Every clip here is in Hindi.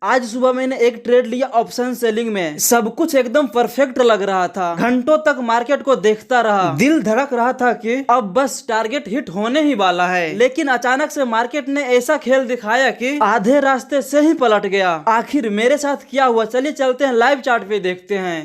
आज सुबह मैंने एक ट्रेड लिया ऑप्शन सेलिंग में। सब कुछ एकदम परफेक्ट लग रहा था। घंटों तक मार्केट को देखता रहा, दिल धड़क रहा था कि अब बस टारगेट हिट होने ही वाला है। लेकिन अचानक से मार्केट ने ऐसा खेल दिखाया कि आधे रास्ते से ही पलट गया। आखिर मेरे साथ क्या हुआ, चलिए चलते हैं लाइव चार्ट पे देखते हैं।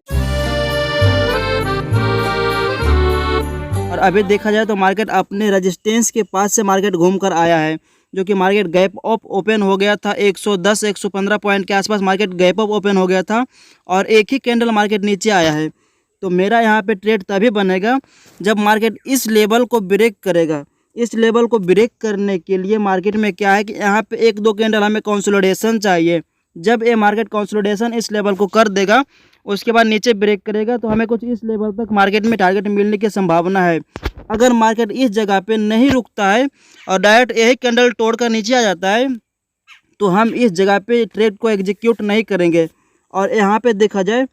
और अभी देखा जाए तो मार्केट अपने रेजिस्टेंस के पास से मार्केट घूम कर आया है, जो कि मार्केट गैप अप ओपन हो गया था। 110 115 पॉइंट के आसपास मार्केट गैप अप ओपन हो गया था और एक ही कैंडल मार्केट नीचे आया है। तो मेरा यहाँ पे ट्रेड तभी बनेगा जब मार्केट इस लेवल को ब्रेक करेगा। इस लेवल को ब्रेक करने के लिए मार्केट में क्या है कि यहाँ पे एक दो कैंडल हमें कंसोलिडेशन चाहिए। जब ये मार्केट कंसोलिडेशन इस लेवल को कर देगा, उसके बाद नीचे ब्रेक करेगा, तो हमें कुछ इस लेवल तक मार्केट में टारगेट मिलने की संभावना है। अगर मार्केट इस जगह पे नहीं रुकता है और डायरेक्ट यही कैंडल तोड़कर नीचे आ जाता है, तो हम इस जगह पे ट्रेड को एग्जीक्यूट नहीं करेंगे। और यहाँ पे देखा जाए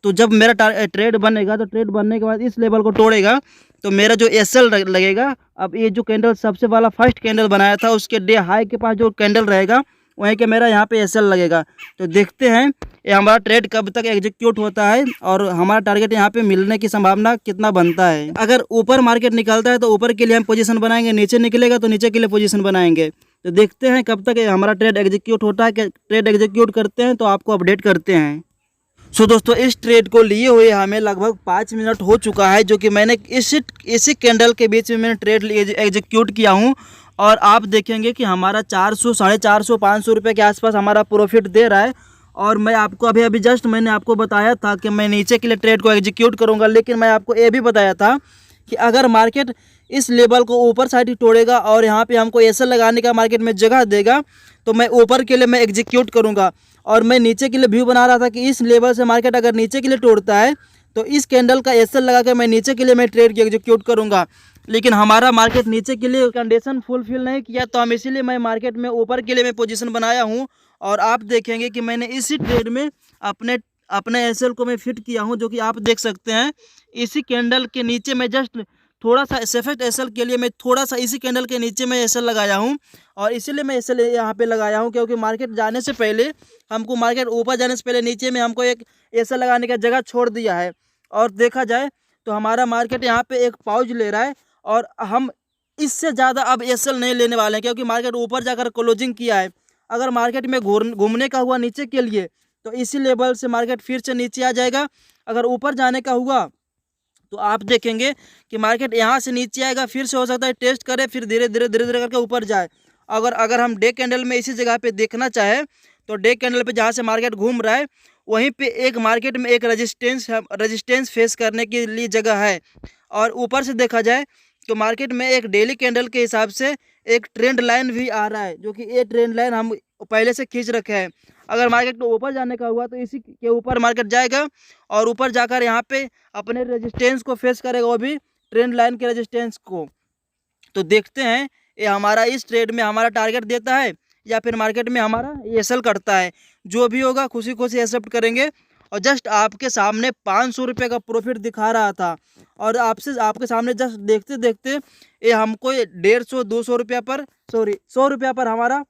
तो जब मेरा ट्रेड बनेगा, तो ट्रेड बनने के बाद इस लेवल को तोड़ेगा तो मेरा जो एसएल लगेगा, अब ये जो कैंडल सबसे वाला फर्स्ट कैंडल बनाया था उसके डे हाई के पास जो कैंडल रहेगा वहीं के मेरा यहाँ पे एसएल लगेगा। तो देखते हैं ये हमारा ट्रेड कब तक एग्जीक्यूट होता है और हमारा टारगेट यहाँ पे मिलने की संभावना कितना बनता है। अगर ऊपर मार्केट निकलता है तो ऊपर के लिए हम पोजीशन बनाएंगे, नीचे निकलेगा तो नीचे के लिए पोजीशन बनाएंगे। तो देखते हैं कब तक हमारा ट्रेड एग्जीक्यूट होता है। ट्रेड एग्जीक्यूट करते हैं तो आपको अपडेट करते हैं। सो दोस्तों, इस ट्रेड को लिए हुए हमें लगभग 5 मिनट हो चुका है, जो कि मैंने इसी कैंडल के बीच में मैंने ट्रेड एग्जीक्यूट किया हूँ। और आप देखेंगे कि हमारा 400 450 500 रुपये के आसपास हमारा प्रॉफिट दे रहा है। और मैं आपको अभी जस्ट मैंने आपको बताया था कि मैं नीचे के लिए ट्रेड को एग्जीक्यूट करूंगा, लेकिन मैं आपको ये भी बताया था कि अगर मार्केट इस लेवल को ऊपर साइड तोड़ेगा और यहाँ पे हमको एसएल लगाने का मार्केट में जगह देगा, तो मैं ऊपर के लिए मैं एग्जीक्यूट करूँगा। और मैं नीचे के लिए व्यू बना रहा था कि इस लेवल से मार्केट अगर नीचे के लिए तोड़ता है तो इस कैंडल का एसएल लगा कर मैं नीचे के लिए मैं ट्रेड की एग्जीक्यूट करूँगा। लेकिन हमारा मार्केट नीचे के लिए कंडीशन फुलफिल नहीं किया, तो हम इसीलिए मैं मार्केट में ऊपर के लिए मैं पोजीशन बनाया हूँ। और आप देखेंगे कि मैंने इसी ट्रेड में अपने एसएल को मैं फिट किया हूँ, जो कि आप देख सकते हैं। इसी कैंडल के नीचे मैं जस्ट थोड़ा सा सेफेस्ट एसएल के लिए मैं थोड़ा सा इसी कैंडल के नीचे मैं एसएल लगाया हूँ। और इसीलिए मैं एसएल यहाँ पे लगाया हूँ क्योंकि मार्केट जाने से पहले हमको, मार्केट ऊपर जाने से पहले नीचे में हमको एक एसएल लगाने का जगह छोड़ दिया है। और देखा जाए तो हमारा मार्केट यहाँ पे एक पॉज ले रहा है और हम इससे ज़्यादा अब एसएल नहीं लेने वाले हैं, क्योंकि मार्केट ऊपर जाकर क्लोजिंग किया है। अगर मार्केट में घूमने का हुआ नीचे के लिए तो इसी लेवल से मार्केट फिर से नीचे आ जाएगा। अगर ऊपर जाने का हुआ तो आप देखेंगे कि मार्केट यहाँ से नीचे आएगा, फिर से हो सकता है टेस्ट करे, फिर धीरे धीरे करके ऊपर जाए। अगर हम डे कैंडल में इसी जगह पे देखना चाहे तो डे कैंडल पे जहाँ से मार्केट घूम रहा है वहीं पे एक मार्केट में एक रेजिस्टेंस फेस करने के लिए जगह है। और ऊपर से देखा जाए तो मार्केट में एक डेली कैंडल के हिसाब से एक ट्रेंड लाइन भी आ रहा है, जो कि ये ट्रेंड लाइन हम पहले से खींच रखे हैं। अगर मार्केट को ऊपर जाने का हुआ तो इसी के ऊपर मार्केट जाएगा और ऊपर जाकर यहाँ पे अपने रेजिस्टेंस को फेस करेगा, वो भी ट्रेंड लाइन के रेजिस्टेंस को। तो देखते हैं ये हमारा इस ट्रेड में हमारा टारगेट देता है या फिर मार्केट में हमारा एसएल करता है। जो भी होगा खुशी खुशी एक्सेप्ट करेंगे। और जस्ट आपके सामने 500 रुपये का प्रॉफिट दिखा रहा था और आपके सामने जस्ट देखते देखते ये हमको 150 200 रुपया पर 100 रुपया पर हमारा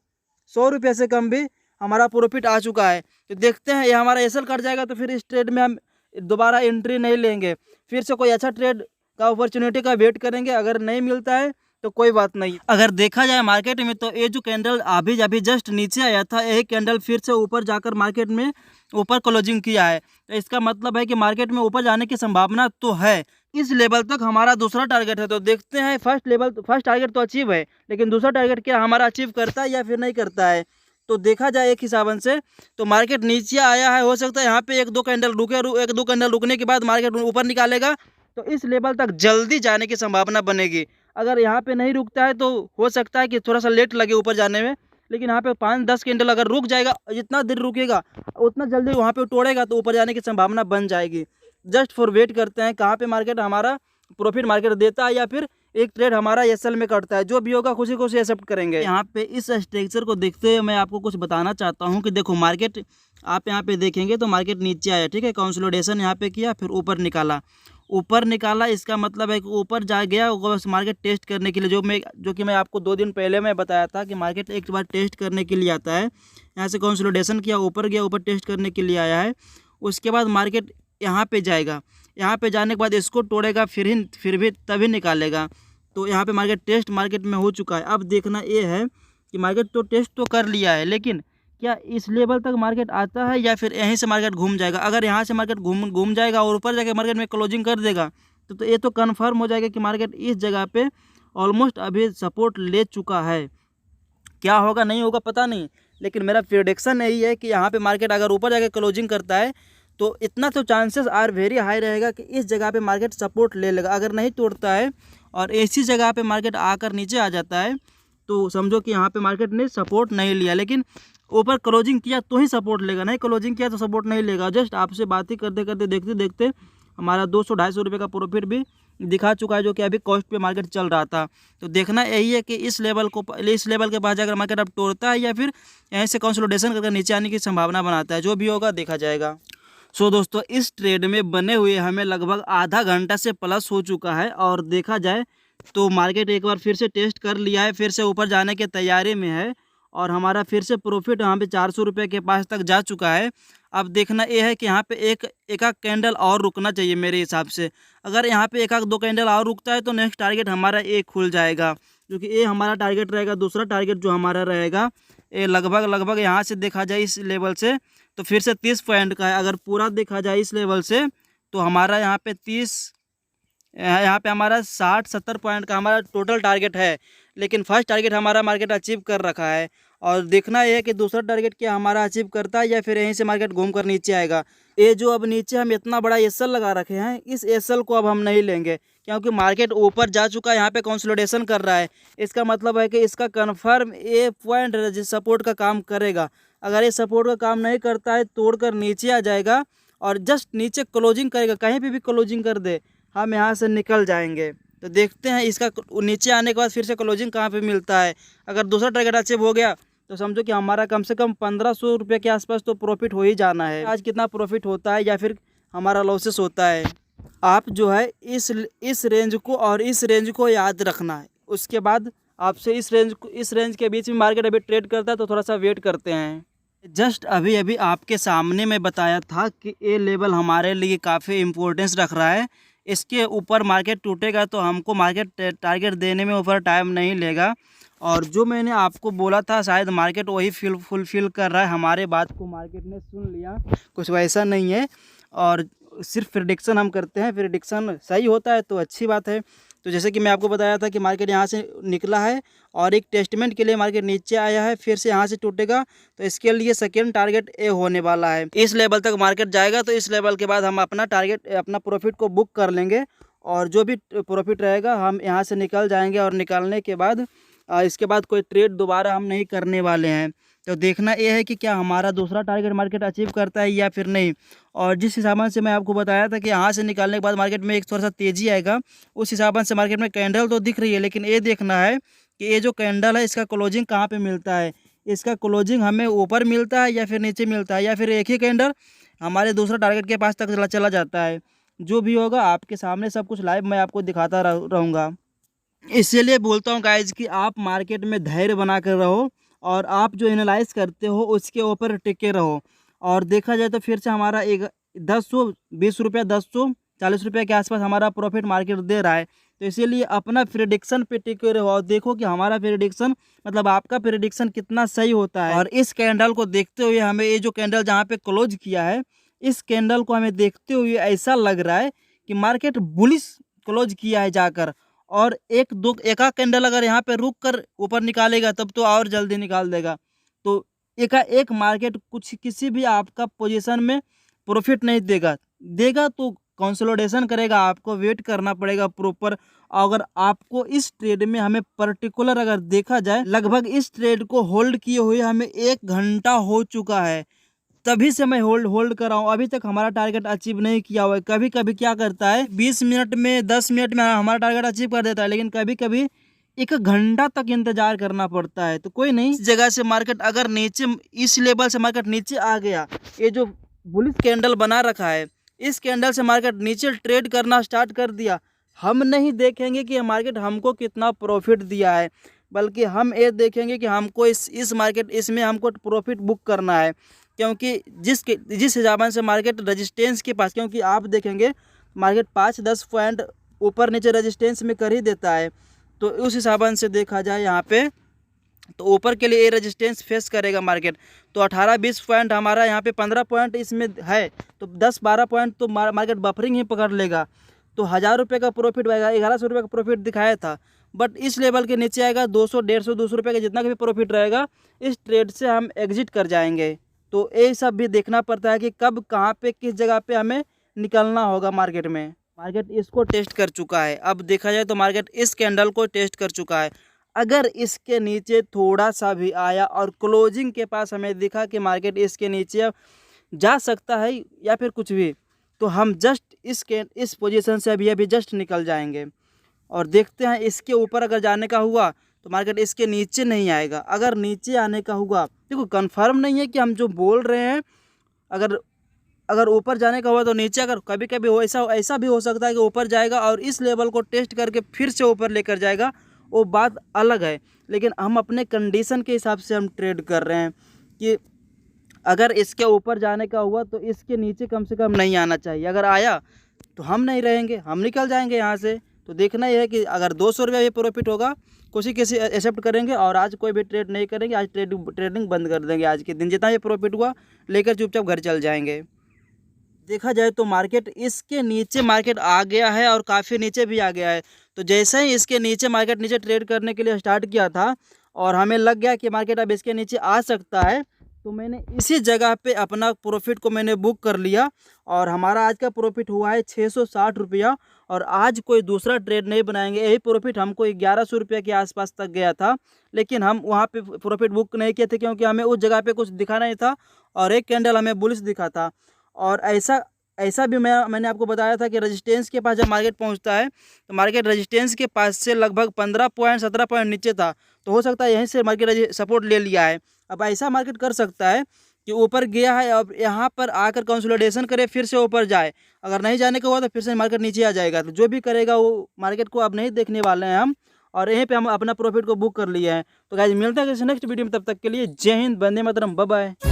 100 रुपये से कम भी हमारा प्रॉफिट आ चुका है। तो देखते हैं ये हमारा एसएल कट जाएगा तो फिर इस ट्रेड में हम दोबारा एंट्री नहीं लेंगे, फिर से कोई अच्छा ट्रेड का अपॉर्चुनिटी का वेट करेंगे। अगर नहीं मिलता है तो कोई बात नहीं। अगर देखा जाए मार्केट में तो ये जो कैंडल अभी जस्ट नीचे आया था, यही कैंडल फिर से ऊपर जाकर मार्केट में ऊपर क्लोजिंग किया है। तो इसका मतलब है कि मार्केट में ऊपर जाने की संभावना तो है। इस लेवल तक हमारा दूसरा टारगेट है, तो देखते हैं फर्स्ट टारगेट तो अचीव है, लेकिन दूसरा टारगेट क्या हमारा अचीव करता है या फिर नहीं करता है। तो देखा जाए एक हिसाब से तो मार्केट नीचे आया है, हो सकता है यहाँ पे एक दो कैंडल रुकने के बाद मार्केट ऊपर निकालेगा, तो इस लेवल तक जल्दी जाने की संभावना बनेगी। अगर यहाँ पे नहीं रुकता है तो हो सकता है कि थोड़ा सा लेट लगे ऊपर जाने में, लेकिन यहाँ पे 5-10 कैंडल अगर रुक जाएगा, जितना देर रुकेगा उतना जल्दी वहाँ पे तोड़ेगा तो ऊपर जाने की संभावना बन जाएगी। जस्ट फॉर वेट करते हैं कहाँ पे मार्केट हमारा प्रॉफिट मार्केट देता है या फिर एक ट्रेड हमारा एसएल में करता है। जो भी होगा खुशी खुशी एक्सेप्ट करेंगे। यहाँ पे इस स्ट्रक्चर को देखते हुए मैं आपको कुछ बताना चाहता हूँ कि देखो मार्केट आप यहाँ पे देखेंगे तो मार्केट नीचे आया, ठीक है, कंसोलिडेशन यहाँ पे किया, फिर ऊपर निकाला, ऊपर निकाला, इसका मतलब है कि ऊपर जा गया बस मार्केट टेस्ट करने के लिए, जो कि मैं आपको 2 दिन पहले मैं बताया था कि मार्केट एक बार टेस्ट करने के लिए आता है। यहाँ से कंसोलिडेशन किया, ऊपर गया, ऊपर टेस्ट करने के लिए आया है। उसके बाद मार्केट यहाँ पे जाएगा, यहाँ पे जाने के बाद इसको तोड़ेगा, फिर भी तभी निकालेगा। तो यहाँ पे मार्केट में हो चुका है। अब देखना ये है कि मार्केट तो टेस्ट तो कर लिया है, लेकिन क्या इस लेवल तक मार्केट आता है या फिर यहीं से मार्केट घूम जाएगा। अगर यहाँ से मार्केट घूम जाएगा और ऊपर जाके मार्केट में क्लोजिंग कर देगा तो ये तो कन्फर्म हो जाएगा कि मार्केट इस जगह पे ऑलमोस्ट अभी सपोर्ट ले चुका है। क्या होगा नहीं होगा पता नहीं, लेकिन मेरा प्रेडिक्शन यही है कि यहाँ पे मार्केट अगर ऊपर जाके क्लोजिंग करता है तो इतना तो चांसेस आर वेरी हाई रहेगा कि इस जगह पे मार्केट सपोर्ट ले लेगा। अगर नहीं तोड़ता है और इसी जगह पे मार्केट आकर नीचे आ जाता है तो समझो कि यहाँ पे मार्केट ने सपोर्ट नहीं लिया, लेकिन ऊपर क्लोजिंग किया तो ही सपोर्ट लेगा, नहीं क्लोजिंग किया तो सपोर्ट नहीं लेगा। जस्ट आपसे बात ही करते करते देखते देखते हमारा 200-250 रुपये का प्रॉफिट भी दिखा चुका है, जो कि अभी कॉस्ट पे मार्केट चल रहा था। तो देखना यही है कि इस लेवल के पास जाकर मार्केट अब तोड़ता है या फिर यहीं से कंसोलिडेशन करके नीचे आने की संभावना बनाता है। जो भी होगा देखा जाएगा। सो दोस्तों, इस ट्रेड में बने हुए हमें लगभग आधा घंटा से प्लस हो चुका है और देखा जाए तो मार्केट एक बार फिर से टेस्ट कर लिया है, फिर से ऊपर जाने की तैयारी में है और हमारा फिर से प्रॉफिट यहाँ पे 400 रुपये के पास तक जा चुका है। अब देखना ये है कि यहाँ पे एक कैंडल और रुकना चाहिए मेरे हिसाब से। अगर यहाँ पे 1-2 कैंडल और रुकता है तो नेक्स्ट टारगेट हमारा ये खुल जाएगा, क्योंकि ये हमारा टारगेट रहेगा। दूसरा टारगेट जो हमारा रहेगा ये लगभग यहाँ से देखा जाए इस लेवल से तो फिर से 30 पॉइंट का है। अगर पूरा देखा जाए इस लेवल से तो हमारा यहाँ पे हमारा 60-70 पॉइंट का हमारा टोटल टारगेट है, लेकिन फर्स्ट टारगेट हमारा मार्केट अचीव कर रखा है। और देखना यह है कि दूसरा टारगेट क्या हमारा अचीव करता है या फिर यहीं से मार्केट घूम कर नीचे आएगा। ये जो अब नीचे हम इतना बड़ा एसएल लगा रखे हैं, इस एसएल को अब हम नहीं लेंगे, क्योंकि मार्केट ऊपर जा चुका है, यहाँ पे कंसोलिडेशन कर रहा है। इसका मतलब है कि इसका कन्फर्म ये पॉइंट सपोर्ट का काम करेगा। अगर ये सपोर्ट का काम नहीं करता है, तोड़कर नीचे आ जाएगा और जस्ट नीचे क्लोजिंग करेगा, कहीं पे भी क्लोजिंग कर दे हम यहाँ से निकल जाएंगे। तो देखते हैं इसका नीचे आने के बाद फिर से क्लोजिंग कहाँ पे मिलता है। अगर दूसरा टारगेट अचीव हो गया तो समझो कि हमारा कम से कम 1500 रुपये के आसपास तो प्रॉफिट हो ही जाना है। आज कितना प्रॉफिट होता है या फिर हमारा लॉसेस होता है, आप जो है इस रेंज को और इस रेंज को याद रखना है। उसके बाद आपसे इस रेंज के बीच में मार्केट अभी ट्रेड करता है तो थोड़ा सा वेट करते हैं। जस्ट अभी आपके सामने मैं बताया था कि ये लेवल हमारे लिए काफ़ी इम्पोर्टेंस रख रहा है। इसके ऊपर मार्केट टूटेगा तो हमको मार्केट टारगेट देने में ऊपर टाइम नहीं लेगा। और जो मैंने आपको बोला था शायद मार्केट वही फुलफिल कर रहा है। हमारे बात को मार्केट ने सुन लिया, कुछ वैसा नहीं है। और सिर्फ प्रेडिक्शन हम करते हैं, प्रेडिक्शन सही होता है तो अच्छी बात है। तो जैसे कि मैं आपको बताया था कि मार्केट यहाँ से निकला है और एक टेस्टमेंट के लिए मार्केट नीचे आया है, फिर से यहाँ से टूटेगा तो इसके लिए सेकेंड टारगेट ए होने वाला है। इस लेवल तक मार्केट जाएगा तो इस लेवल के बाद हम अपना प्रॉफिट को बुक कर लेंगे और जो भी प्रॉफिट रहेगा हम यहाँ से निकल जाएंगे। और निकलने के बाद इसके बाद कोई ट्रेड दोबारा हम नहीं करने वाले हैं। तो देखना ये है कि क्या हमारा दूसरा टारगेट मार्केट अचीव करता है या फिर नहीं। और जिस हिसाब से मैं आपको बताया था कि यहाँ से निकालने के बाद मार्केट में एक थोड़ा सा तेज़ी आएगा, उस हिसाब से मार्केट में कैंडल तो दिख रही है, लेकिन ये देखना है कि ये जो कैंडल है इसका क्लोजिंग कहाँ पे मिलता है। इसका क्लोजिंग हमें ऊपर मिलता है या फिर नीचे मिलता है, या फिर एक ही कैंडल हमारे दूसरा टारगेट के पास तक चला जाता है। जो भी होगा आपके सामने सब कुछ लाइव मैं आपको दिखाता रहूँगा। इसीलिए बोलता हूँ गाइज कि आप मार्केट में धैर्य बना कर रहो और आप जो एनालाइज करते हो उसके ऊपर टिके रहो। और देखा जाए तो फिर से हमारा एक 10-20 रुपये 10-40 रुपये के आसपास हमारा प्रॉफिट मार्केट दे रहा है। तो इसीलिए अपना प्रेडिक्शन पे टिके रहो और देखो कि हमारा प्रेडिक्शन मतलब आपका प्रेडिक्शन कितना सही होता है। और इस कैंडल को देखते हुए हमें ये जो कैंडल जहाँ पे क्लोज किया है, इस कैंडल को हमें देखते हुए ऐसा लग रहा है कि मार्केट बुलिश क्लोज किया है जाकर। और एक कैंडल अगर यहाँ पे रुक कर ऊपर निकालेगा तब तो और जल्दी निकाल देगा। तो एक मार्केट किसी भी आपका पोजीशन में प्रॉफिट नहीं देगा तो कंसोलिडेशन करेगा, आपको वेट करना पड़ेगा प्रॉपर। अगर आपको इस ट्रेड में हमें पर्टिकुलर अगर देखा जाए, लगभग इस ट्रेड को होल्ड किए हुए हमें 1 घंटा हो चुका है, तभी से मैं होल्ड कर रहा हूँ। अभी तक हमारा टारगेट अचीव नहीं किया हुआ है। कभी कभी क्या करता है 20 मिनट में 10 मिनट में हमारा टारगेट अचीव कर देता है, लेकिन कभी कभी 1 घंटा तक इंतजार करना पड़ता है। तो कोई नहीं, इस जगह से मार्केट अगर नीचे इस लेवल से मार्केट नीचे आ गया, ये जो बुलिश कैंडल बना रखा है इस कैंडल से मार्केट नीचे ट्रेड करना स्टार्ट कर दिया, हम नहीं देखेंगे कि मार्केट हमको कितना प्रॉफिट दिया है, बल्कि हम ये देखेंगे कि हमको इस मार्केट इसमें हमको प्रॉफिट बुक करना है। क्योंकि जिस हिसाब से मार्केट रजिस्टेंस के पास, क्योंकि आप देखेंगे मार्केट 5-10 पॉइंट ऊपर नीचे रजिस्टेंस में कर ही देता है, तो उस हिसाब से देखा जाए यहाँ पे तो ऊपर के लिए ये रेजिस्टेंस फेस करेगा मार्केट। तो 18-20 पॉइंट हमारा यहाँ पे 15 पॉइंट इसमें है, तो 10-12 पॉइंट तो मार्केट बफरिंग ही पकड़ लेगा। तो 1000 रुपये का प्रॉफिट आएगा, 1100 रुपये का प्रॉफिट दिखाया था, बट इस लेवल के नीचे आएगा 200, 150, 200 रुपये का जितना भी प्रॉफिट रहेगा, इस ट्रेड से हम एग्जिट कर जाएंगे। तो ये सब भी देखना पड़ता है कि कब कहाँ पे किस जगह पे हमें निकलना होगा मार्केट में। मार्केट इसको टेस्ट कर चुका है, अब देखा जाए तो मार्केट इस कैंडल को टेस्ट कर चुका है। अगर इसके नीचे थोड़ा सा भी आया और क्लोजिंग के पास हमें दिखा कि मार्केट इसके नीचे जा सकता है या फिर कुछ भी, तो हम जस्ट इस पोजीशन से अभी जस्ट निकल जाएंगे और देखते हैं इसके ऊपर अगर जाने का हुआ तो मार्केट इसके नीचे नहीं आएगा। अगर नीचे आने का हुआ, देखो कंफर्म नहीं है कि हम जो बोल रहे हैं, अगर ऊपर जाने का हुआ तो नीचे, अगर कभी कभी हो ऐसा भी हो सकता है कि ऊपर जाएगा और इस लेवल को टेस्ट करके फिर से ऊपर लेकर जाएगा, वो बात अलग है। लेकिन हम अपने कंडीशन के हिसाब से हम ट्रेड कर रहे हैं कि अगर इसके ऊपर जाने का हुआ तो इसके नीचे कम से कम नहीं आना चाहिए, अगर आया तो हम नहीं रहेंगे, हम निकल जाएंगे यहाँ से। तो देखना ये है कि अगर 200 रुपये भी प्रॉफिट होगा किसी एक्सेप्ट करेंगे और आज कोई भी ट्रेड नहीं करेंगे, आज ट्रेडिंग बंद कर देंगे। आज के दिन जितना भी प्रॉफिट हुआ लेकर चुपचाप घर चल जाएंगे। देखा जाए तो मार्केट इसके नीचे मार्केट आ गया है और काफ़ी नीचे भी आ गया है। तो जैसे ही इसके नीचे मार्केट नीचे ट्रेड करने के लिए स्टार्ट किया था और हमें लग गया कि मार्केट अब इसके नीचे आ सकता है, तो मैंने इसी जगह पे अपना प्रॉफिट को मैंने बुक कर लिया और हमारा आज का प्रॉफिट हुआ है 660 रुपया। और आज कोई दूसरा ट्रेड नहीं बनाएंगे, यही प्रॉफिट हमको 1100 रुपये के आसपास तक गया था, लेकिन हम वहाँ पे प्रॉफिट बुक नहीं किए थे क्योंकि हमें उस जगह पे कुछ दिखा नहीं था और एक कैंडल हमें बुलिश दिखा था। और ऐसा भी मैंने आपको बताया था कि रेजिस्टेंस के पास जब मार्केट पहुंचता है तो मार्केट रेजिस्टेंस के पास से लगभग 15 पॉइंट 17 पॉइंट नीचे था, तो हो सकता है यहीं से मार्केट सपोर्ट ले लिया है। अब ऐसा मार्केट कर सकता है कि ऊपर गया है, अब यहाँ पर आकर कंसोलिडेशन करे, फिर से ऊपर जाए, अगर नहीं जाने का हुआ तो फिर से मार्केट नीचे आ जाएगा। तो जो भी करेगा वो मार्केट को अब नहीं देखने वाले हैं हम, और यहीं पे हम अपना प्रॉफिट को बुक कर लिए हैं। तो गाइस मिलते हैं किसी नेक्स्ट वीडियो में, तब तक के लिए जय हिंद, वंदे मातरम, बाय बाय।